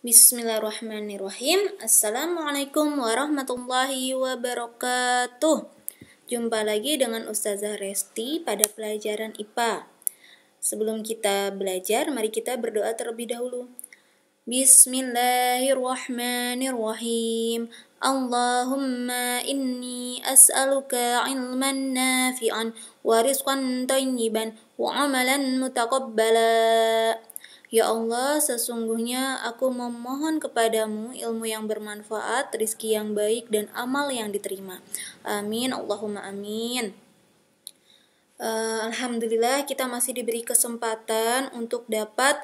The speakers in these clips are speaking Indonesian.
Bismillahirrahmanirrahim. Assalamualaikum warahmatullahi wabarakatuh. Jumpa lagi dengan Ustazah Resti pada pelajaran IPA. Sebelum kita belajar, mari kita berdoa terlebih dahulu. Bismillahirrahmanirrahim. Allahumma inni as'aluka ilman nafi'an wa rizqan thayyiban wa amalan mutaqabbala. Ya Allah, sesungguhnya aku memohon kepadamu ilmu yang bermanfaat, rizki yang baik, dan amal yang diterima. Amin, Allahumma amin. Alhamdulillah kita masih diberi kesempatan untuk dapat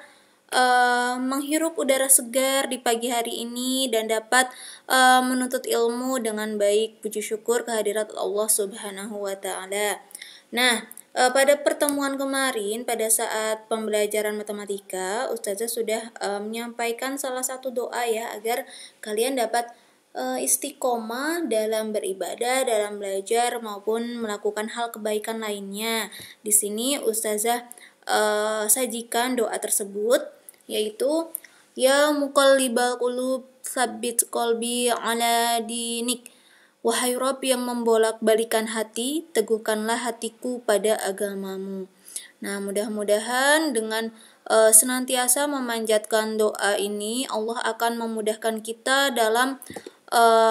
menghirup udara segar di pagi hari ini dan dapat menuntut ilmu dengan baik. Puji syukur kehadirat Allah Subhanahu wa Ta'ala. Nah, pada pertemuan kemarin, pada saat pembelajaran matematika, Ustazah sudah menyampaikan salah satu doa ya, agar kalian dapat istiqomah dalam beribadah, dalam belajar, maupun melakukan hal kebaikan lainnya. Di sini Ustazah sajikan doa tersebut, yaitu Ya muqallibal qulub, tsabbit qalbi ala dinik. Wahai Rabb yang membolak-balikan hati, teguhkanlah hatiku pada agamamu. Nah, mudah-mudahan dengan senantiasa memanjatkan doa ini, Allah akan memudahkan kita dalam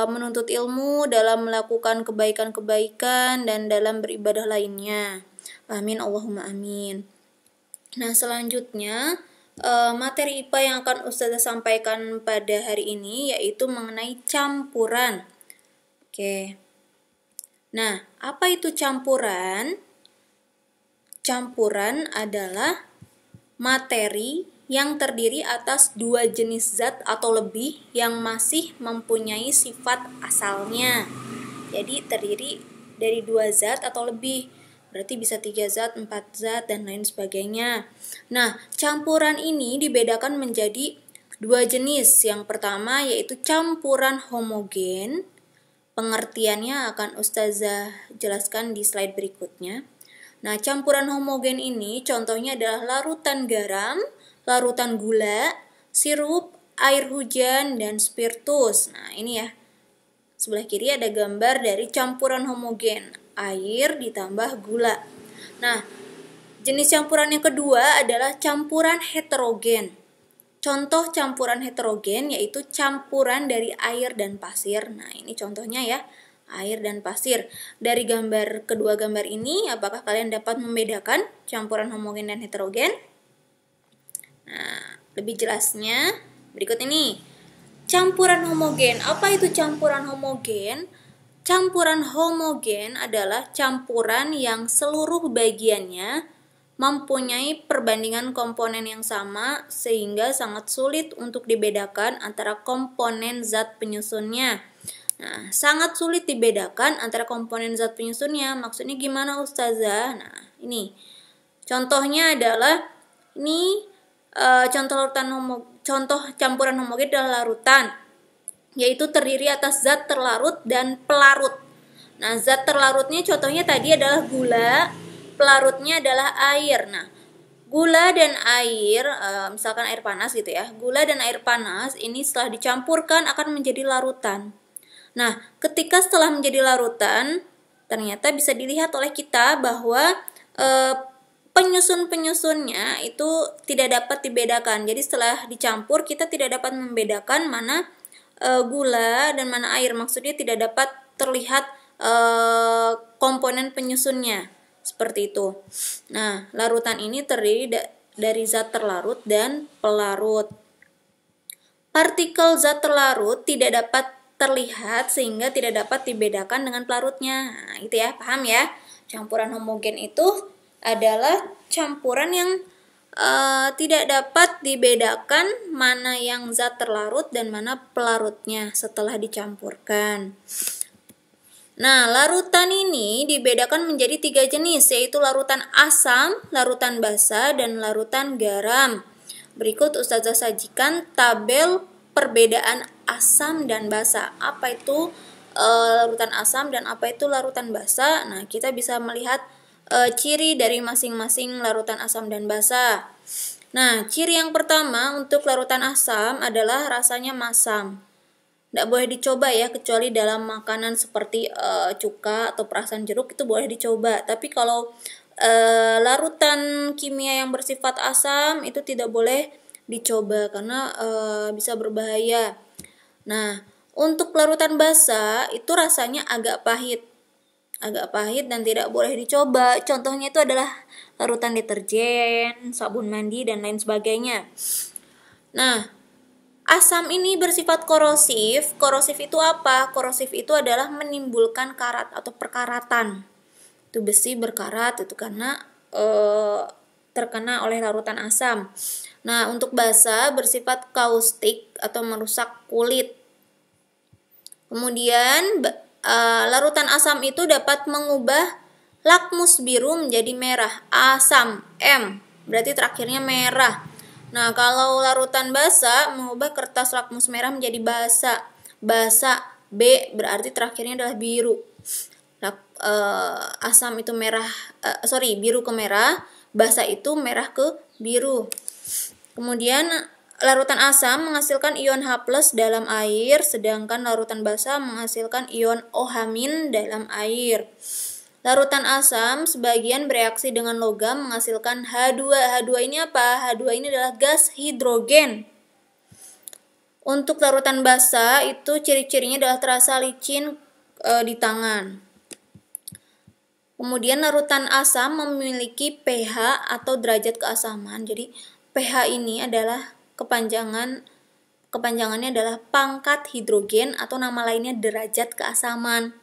menuntut ilmu, dalam melakukan kebaikan-kebaikan, dan dalam beribadah lainnya. Amin, Allahumma amin. Nah, selanjutnya materi IPA yang akan Ustazah sampaikan pada hari ini yaitu mengenai campuran. Oke. Nah, apa itu campuran? Campuran adalah materi yang terdiri atas dua jenis zat atau lebih yang masih mempunyai sifat asalnya. Jadi terdiri dari dua zat atau lebih. Berarti bisa 3 zat, 4 zat, dan lain sebagainya. Nah, campuran ini dibedakan menjadi dua jenis. Yang pertama yaitu campuran homogen. Pengertiannya akan Ustazah jelaskan di slide berikutnya. Nah, campuran homogen ini contohnya adalah larutan garam, larutan gula, sirup, air hujan, dan spiritus. Nah, ini ya. Sebelah kiri ada gambar dari campuran homogen, air ditambah gula. Nah, jenis campuran yang kedua adalah campuran heterogen. Contoh campuran heterogen yaitu campuran dari air dan pasir. Nah, ini contohnya ya, air dan pasir. Dari kedua gambar ini, apakah kalian dapat membedakan campuran homogen dan heterogen? Nah, lebih jelasnya berikut ini. Campuran homogen. Apa itu campuran homogen? Campuran homogen adalah campuran yang seluruh bagiannya mempunyai perbandingan komponen yang sama sehingga sangat sulit untuk dibedakan antara komponen zat penyusunnya. Nah, sangat sulit dibedakan antara komponen zat penyusunnya. Maksudnya gimana Ustazah? Nah, ini. Contohnya adalah ini contoh campuran homogen adalah larutan, yaitu terdiri atas zat terlarut dan pelarut. Nah, zat terlarutnya contohnya tadi adalah gula, pelarutnya adalah air. Nah, gula dan air, misalkan air panas gitu ya. Gula dan air panas ini setelah dicampurkan akan menjadi larutan. Nah, ketika setelah menjadi larutan, ternyata bisa dilihat oleh kita bahwa penyusun-penyusunnya itu tidak dapat dibedakan. Jadi setelah dicampur kita tidak dapat membedakan mana gula dan mana air. Maksudnya tidak dapat terlihat komponen penyusunnya. Seperti itu. Nah, larutan ini terdiri dari zat terlarut dan pelarut. Partikel zat terlarut tidak dapat terlihat sehingga tidak dapat dibedakan dengan pelarutnya. Nah, itu ya, paham ya? Campuran homogen itu adalah campuran yang tidak dapat dibedakan mana yang zat terlarut dan mana pelarutnya setelah dicampurkan. Nah, larutan ini dibedakan menjadi 3 jenis, yaitu larutan asam, larutan basa, dan larutan garam. Berikut Ustazah sajikan tabel perbedaan asam dan basa. Apa itu larutan asam dan apa itu larutan basa? Nah, kita bisa melihat ciri dari masing-masing larutan asam dan basa. Nah, ciri yang pertama untuk larutan asam adalah rasanya masam. Nggak boleh dicoba ya, kecuali dalam makanan seperti cuka atau perasan jeruk itu boleh dicoba. Tapi kalau larutan kimia yang bersifat asam itu tidak boleh dicoba karena bisa berbahaya. Nah, untuk larutan basa itu rasanya agak pahit dan tidak boleh dicoba. Contohnya itu adalah larutan deterjen, sabun mandi, dan lain sebagainya. Nah, asam ini bersifat korosif. Korosif itu apa? Korosif itu adalah menimbulkan karat atau perkaratan. Itu besi berkarat itu karena terkena oleh larutan asam. Nah, untuk basa bersifat kaustik atau merusak kulit. Kemudian larutan asam itu dapat mengubah lakmus biru menjadi merah. Asam M berarti terakhirnya merah. Nah, kalau larutan basa mengubah kertas lakmus merah menjadi basa. Basa B berarti terakhirnya adalah biru. Asam itu biru ke merah, basa itu merah ke biru. Kemudian larutan asam menghasilkan ion H+ dalam air, sedangkan larutan basa menghasilkan ion OH- dalam air. Larutan asam sebagian bereaksi dengan logam menghasilkan H2. H2 ini apa? H2 ini adalah gas hidrogen. Untuk larutan basa itu ciri-cirinya adalah terasa licin di tangan. Kemudian larutan asam memiliki pH atau derajat keasaman. Jadi pH ini adalah kepanjangannya adalah pangkat hidrogen atau nama lainnya derajat keasaman.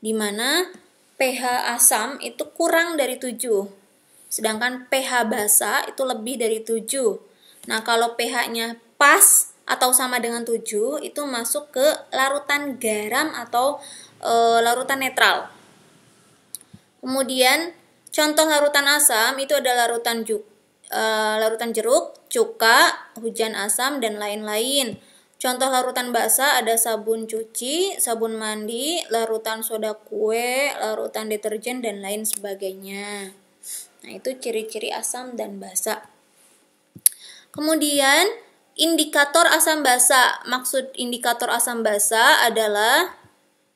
Di mana pH asam itu kurang dari 7. Sedangkan pH basa itu lebih dari 7. Nah, kalau pH-nya pas atau sama dengan 7 itu masuk ke larutan garam atau larutan netral. Kemudian contoh larutan asam itu adalah larutan jeruk, cuka, hujan asam, dan lain-lain. Contoh larutan basa ada sabun cuci, sabun mandi, larutan soda kue, larutan deterjen, dan lain sebagainya. Nah, itu ciri-ciri asam dan basa. Kemudian indikator asam basa. Maksud indikator asam basa adalah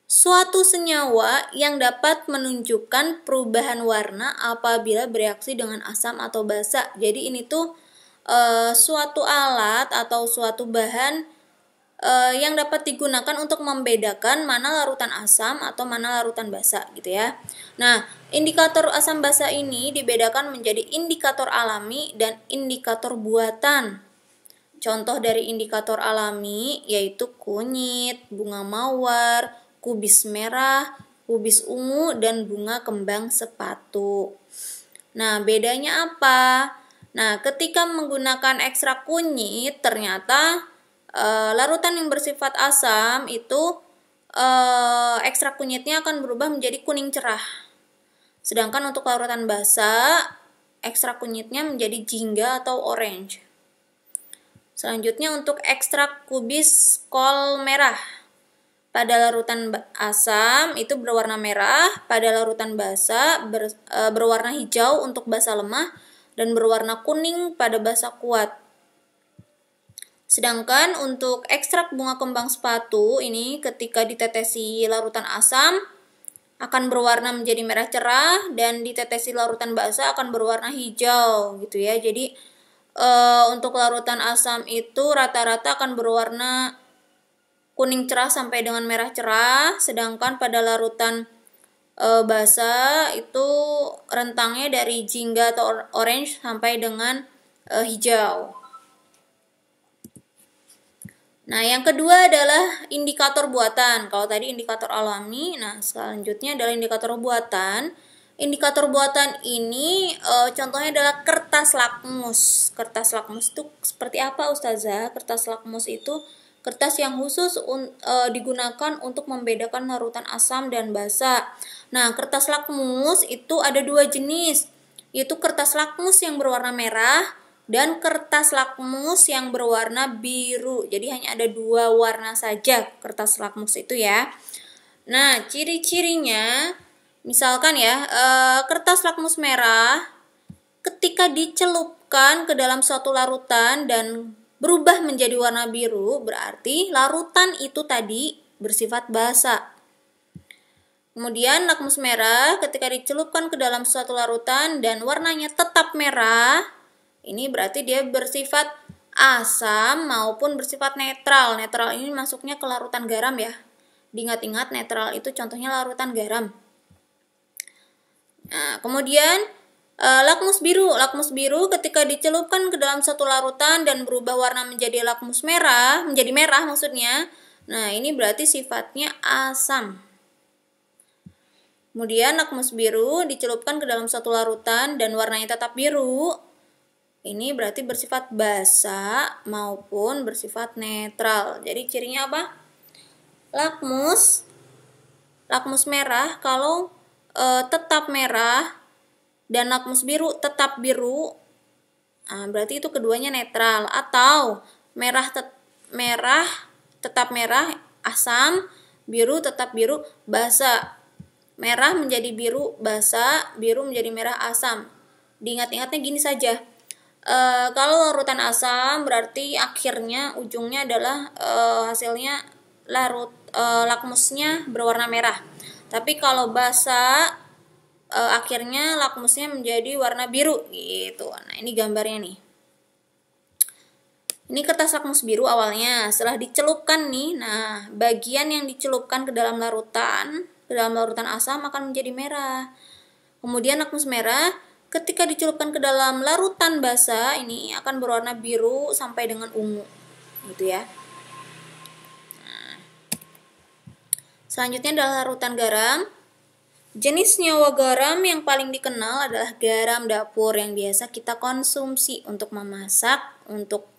suatu senyawa yang dapat menunjukkan perubahan warna apabila bereaksi dengan asam atau basa. Jadi ini tuh suatu alat atau suatu bahan yang dapat digunakan untuk membedakan mana larutan asam atau mana larutan basa gitu ya. Nah, indikator asam basa ini dibedakan menjadi indikator alami dan indikator buatan. Contoh dari indikator alami yaitu kunyit, bunga mawar, kubis merah, kubis ungu, dan bunga kembang sepatu. Nah, bedanya apa? Nah, ketika menggunakan ekstrak kunyit, ternyata larutan yang bersifat asam itu ekstrak kunyitnya akan berubah menjadi kuning cerah. Sedangkan untuk larutan basa, ekstrak kunyitnya menjadi jingga atau orange. Selanjutnya untuk ekstrak kubis kol merah. Pada larutan asam itu berwarna merah, pada larutan basa berwarna hijau untuk basa lemah dan berwarna kuning pada basa kuat. Sedangkan untuk ekstrak bunga kembang sepatu ini ketika ditetesi larutan asam akan berwarna menjadi merah cerah dan ditetesi larutan basa akan berwarna hijau gitu ya. Jadi untuk larutan asam itu rata-rata akan berwarna kuning cerah sampai dengan merah cerah, sedangkan pada larutan basa itu rentangnya dari jingga atau orange sampai dengan hijau. Nah, yang kedua adalah indikator buatan. Kalau tadi indikator alami, nah selanjutnya adalah indikator buatan. Indikator buatan ini contohnya adalah kertas lakmus. Kertas lakmus itu seperti apa, Ustazah? Kertas lakmus itu kertas yang khusus digunakan untuk membedakan larutan asam dan basa. Nah, kertas lakmus itu ada 2 jenis, yaitu kertas lakmus yang berwarna merah dan kertas lakmus yang berwarna biru. Jadi hanya ada 2 warna saja kertas lakmus itu ya. Nah, ciri-cirinya misalkan ya, kertas lakmus merah ketika dicelupkan ke dalam suatu larutan dan berubah menjadi warna biru, berarti larutan itu tadi bersifat basa. Kemudian lakmus merah ketika dicelupkan ke dalam suatu larutan dan warnanya tetap merah, ini berarti dia bersifat asam maupun bersifat netral. Netral ini masuknya ke larutan garam ya. Diingat-ingat netral itu contohnya larutan garam. Nah, kemudian lakmus biru. Lakmus biru ketika dicelupkan ke dalam satu larutan dan berubah warna menjadi lakmus merah, menjadi merah maksudnya. Nah, ini berarti sifatnya asam. Kemudian lakmus biru dicelupkan ke dalam satu larutan dan warnanya tetap biru. Ini berarti bersifat basa maupun bersifat netral. Jadi cirinya apa? Lakmus merah kalau tetap merah dan lakmus biru tetap biru, berarti itu keduanya netral. Atau merah tetap merah asam, biru tetap biru basa. Merah menjadi biru basa, biru menjadi merah asam. Diingat-ingatnya gini saja. Kalau larutan asam berarti akhirnya ujungnya adalah hasilnya lakmusnya berwarna merah. Tapi kalau basa akhirnya lakmusnya menjadi warna biru gitu. Nah, ini gambarnya nih. Ini kertas lakmus biru awalnya. Setelah dicelupkan nih, nah bagian yang dicelupkan ke dalam larutan asam akan menjadi merah. Kemudian lakmus merah ketika dicelupkan ke dalam larutan basa ini akan berwarna biru sampai dengan ungu. Gitu ya. Nah, selanjutnya adalah larutan garam. Jenis senyawa garam yang paling dikenal adalah garam dapur yang biasa kita konsumsi untuk memasak, untuk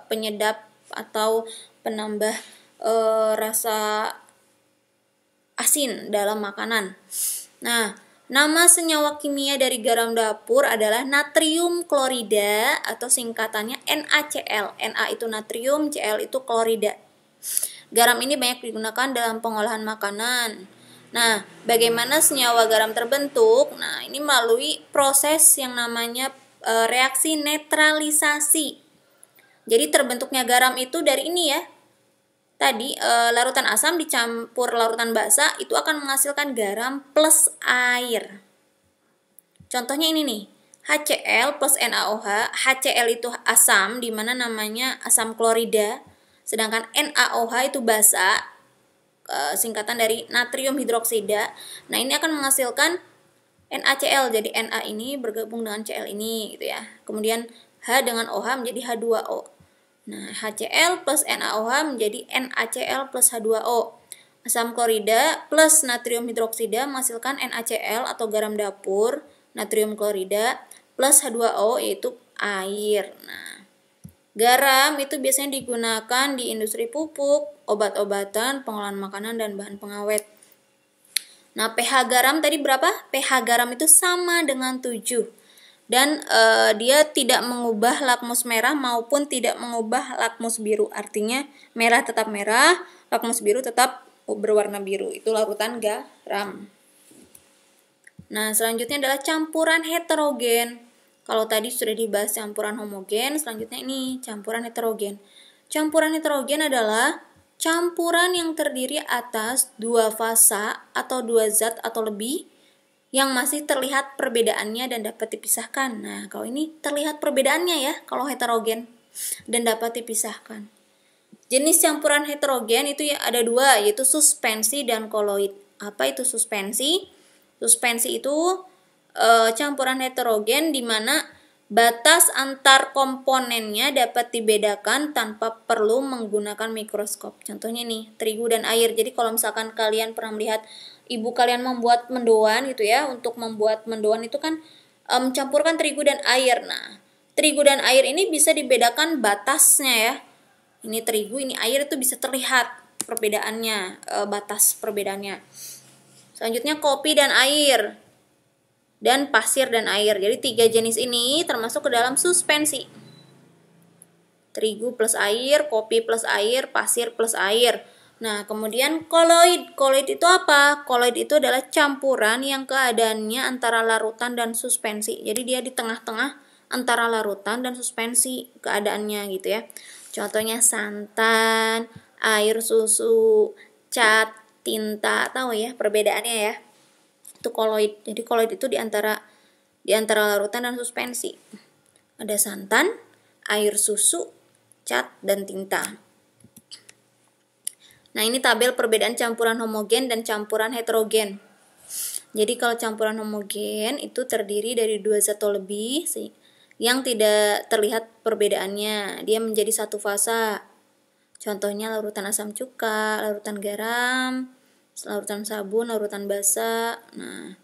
penyedap atau penambah rasa asin dalam makanan. Nah, nama senyawa kimia dari garam dapur adalah natrium klorida atau singkatannya NaCl. Na itu natrium, Cl itu klorida. Garam ini banyak digunakan dalam pengolahan makanan. Nah, bagaimana senyawa garam terbentuk? Nah, ini melalui proses yang namanya reaksi netralisasi. Jadi terbentuknya garam itu dari ini ya. Tadi larutan asam dicampur larutan basa itu akan menghasilkan garam plus air. Contohnya ini nih, HCl plus NaOH. HCl itu asam, di mana namanya asam klorida. Sedangkan NaOH itu basa, singkatan dari natrium hidroksida. Nah, ini akan menghasilkan NaCl. Jadi Na ini bergabung dengan Cl ini gitu ya. Kemudian H dengan OH menjadi H2O. Nah, HCl plus NaOH menjadi NaCl plus H2O. Asam klorida plus natrium hidroksida menghasilkan NaCl atau garam dapur, natrium klorida plus H2O yaitu air. Nah, garam itu biasanya digunakan di industri pupuk, obat-obatan, pengolahan makanan, dan bahan pengawet. Nah, pH garam tadi berapa? pH garam itu sama dengan 7. Dan dia tidak mengubah lakmus merah maupun tidak mengubah lakmus biru. Artinya merah tetap merah, lakmus biru tetap berwarna biru. Itu larutan garam. Nah, selanjutnya adalah campuran heterogen. Kalau tadi sudah dibahas campuran homogen, selanjutnya ini campuran heterogen. Campuran heterogen adalah campuran yang terdiri atas dua fasa atau dua zat atau lebih yang masih terlihat perbedaannya dan dapat dipisahkan. Nah, kalau ini terlihat perbedaannya ya, kalau heterogen dan dapat dipisahkan. Jenis campuran heterogen itu ya ada dua, yaitu suspensi dan koloid. Apa itu suspensi? Suspensi itu campuran heterogen di mana batas antar komponennya dapat dibedakan tanpa perlu menggunakan mikroskop. Contohnya nih, terigu dan air. Jadi kalau misalkan kalian pernah melihat ibu kalian membuat mendoan gitu ya, untuk membuat mendoan itu kan mencampurkan terigu dan air. Nah, terigu dan air ini bisa dibedakan batasnya ya. Ini terigu, ini air, itu bisa terlihat perbedaannya, batas perbedaannya. Selanjutnya kopi dan air, dan pasir dan air. Jadi 3 jenis ini termasuk ke dalam suspensi. Terigu plus air, kopi plus air, pasir plus air. Nah, kemudian koloid. Koloid itu apa? Koloid itu adalah campuran yang keadaannya antara larutan dan suspensi. Jadi dia di tengah-tengah antara larutan dan suspensi keadaannya gitu ya. Contohnya santan, air susu, cat, tinta. Tahu ya perbedaannya ya? Itu koloid. Jadi koloid itu di antara larutan dan suspensi. Ada santan, air susu, cat, dan tinta. Nah, ini tabel perbedaan campuran homogen dan campuran heterogen. Jadi kalau campuran homogen itu terdiri dari 2 zat atau lebih yang tidak terlihat perbedaannya. Dia menjadi satu fasa. Contohnya larutan asam cuka, larutan garam, larutan sabun, larutan basa. Nah,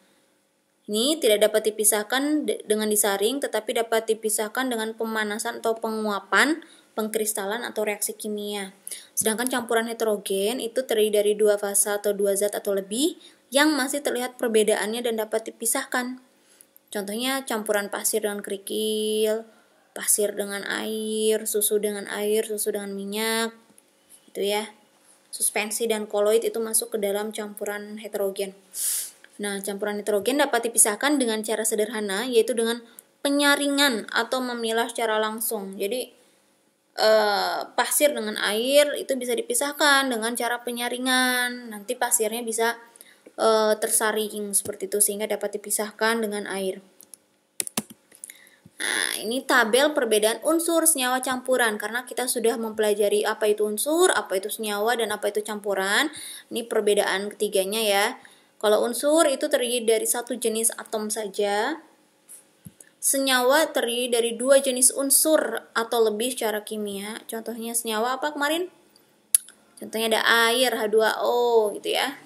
ini tidak dapat dipisahkan dengan disaring, tetapi dapat dipisahkan dengan pemanasan atau penguapan, pengkristalan atau reaksi kimia. Sedangkan campuran heterogen itu terdiri dari 2 fasa atau 2 zat atau lebih yang masih terlihat perbedaannya dan dapat dipisahkan. Contohnya campuran pasir dengan kerikil, pasir dengan air, susu dengan minyak, gitu ya. Suspensi dan koloid itu masuk ke dalam campuran heterogen. Nah, campuran heterogen dapat dipisahkan dengan cara sederhana, yaitu dengan penyaringan atau memilah secara langsung. Jadi pasir dengan air itu bisa dipisahkan dengan cara penyaringan. Nanti pasirnya bisa tersaring seperti itu sehingga dapat dipisahkan dengan air. Nah, ini tabel perbedaan unsur senyawa campuran karena kita sudah mempelajari apa itu unsur, apa itu senyawa, dan apa itu campuran. Ini perbedaan ketiganya ya. Kalau unsur itu terdiri dari satu jenis atom saja. Senyawa terdiri dari 2 jenis unsur atau lebih secara kimia. Contohnya senyawa apa kemarin? Contohnya ada air H2O gitu ya.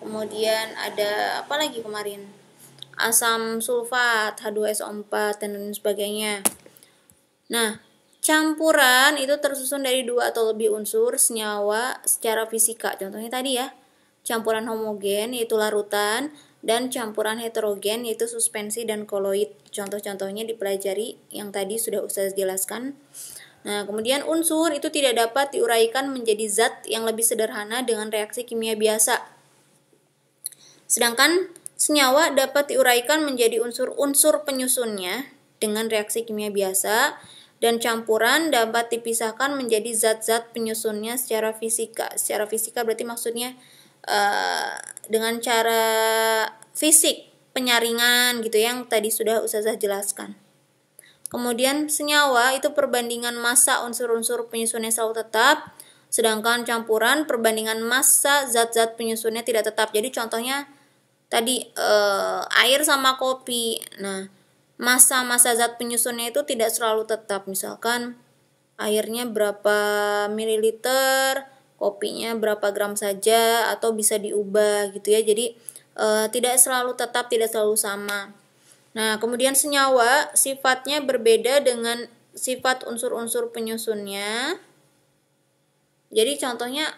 Kemudian ada apa lagi kemarin? Asam sulfat H2SO4 dan lain sebagainya. Nah, campuran itu tersusun dari 2 atau lebih unsur senyawa secara fisika. Contohnya tadi ya, campuran homogen yaitu larutan, dan campuran heterogen yaitu suspensi dan koloid. Contoh-contohnya dipelajari yang tadi sudah Ustaz jelaskan. Nah, kemudian unsur itu tidak dapat diuraikan menjadi zat yang lebih sederhana dengan reaksi kimia biasa. Sedangkan senyawa dapat diuraikan menjadi unsur-unsur penyusunnya dengan reaksi kimia biasa, dan campuran dapat dipisahkan menjadi zat-zat penyusunnya secara fisika. Secara fisika berarti maksudnya dengan cara fisik, penyaringan gitu yang tadi sudah Ustazah jelaskan. Kemudian senyawa itu perbandingan massa unsur-unsur penyusunnya selalu tetap, sedangkan campuran perbandingan massa zat-zat penyusunnya tidak tetap. Jadi contohnya tadi air sama kopi. Nah, massa zat penyusunnya itu tidak selalu tetap. Misalkan airnya berapa mililiter, kopinya berapa gram saja, atau bisa diubah gitu ya. Jadi tidak selalu tetap, tidak selalu sama. Nah, kemudian senyawa sifatnya berbeda dengan sifat unsur-unsur penyusunnya. Jadi contohnya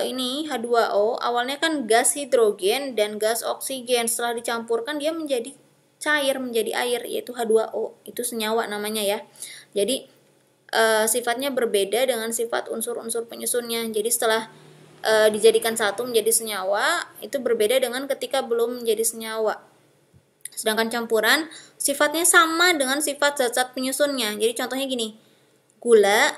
ini H2O awalnya kan gas hidrogen dan gas oksigen. Setelah dicampurkan dia menjadi cair, menjadi air, yaitu H2O. Itu senyawa namanya ya. Jadi sifatnya berbeda dengan sifat unsur-unsur penyusunnya. Jadi setelah dijadikan satu menjadi senyawa, itu berbeda dengan ketika belum menjadi senyawa. Sedangkan campuran sifatnya sama dengan sifat zat-zat penyusunnya. Jadi contohnya gini, gula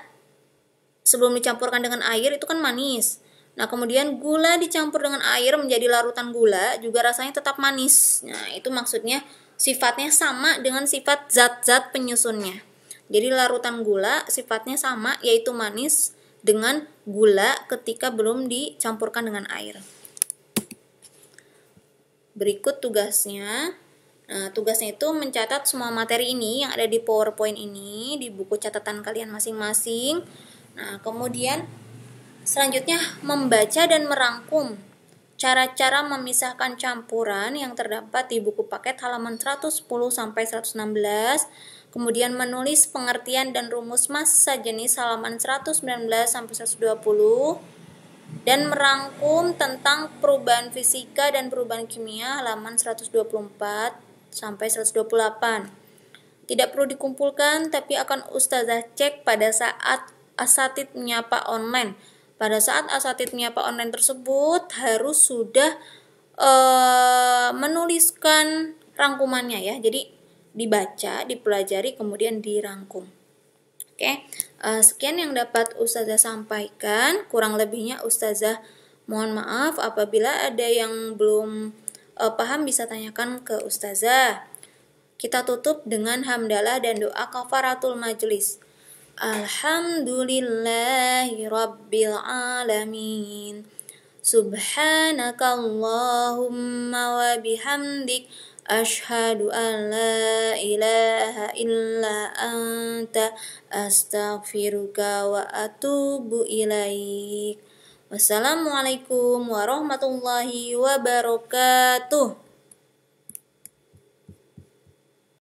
sebelum dicampurkan dengan air itu kan manis. Nah, kemudian gula dicampur dengan air menjadi larutan gula, juga rasanya tetap manis. Nah, itu maksudnya sifatnya sama dengan sifat zat-zat penyusunnya. Jadi larutan gula sifatnya sama, yaitu manis dengan gula ketika belum dicampurkan dengan air. Berikut tugasnya. Nah, tugasnya itu mencatat semua materi ini yang ada di PowerPoint ini di buku catatan kalian masing-masing. Nah, kemudian selanjutnya membaca dan merangkum cara-cara memisahkan campuran yang terdapat di buku paket halaman 110 sampai 116. Kemudian menulis pengertian dan rumus massa jenis halaman 119 sampai 120 dan merangkum tentang perubahan fisika dan perubahan kimia halaman 124 sampai 128. Tidak perlu dikumpulkan tapi akan Ustazah cek pada saat asatid menyapa online. pada saat asatidz menyapa online tersebut harus sudah menuliskan rangkumannya ya. Jadi dibaca, dipelajari, kemudian dirangkum. Oke, sekian yang dapat Ustazah sampaikan. Kurang lebihnya Ustazah mohon maaf. Apabila ada yang belum paham bisa tanyakan ke Ustazah. Kita tutup dengan hamdalah dan doa kafaratul majlis. Alhamdulillahi rabbil alamin. Subhanakallahumma wa bihamdik Ashhadu an la ilaha illa anta astaghfiruka wa atubu ilaik. Wassalamualaikum warahmatullahi wabarakatuh.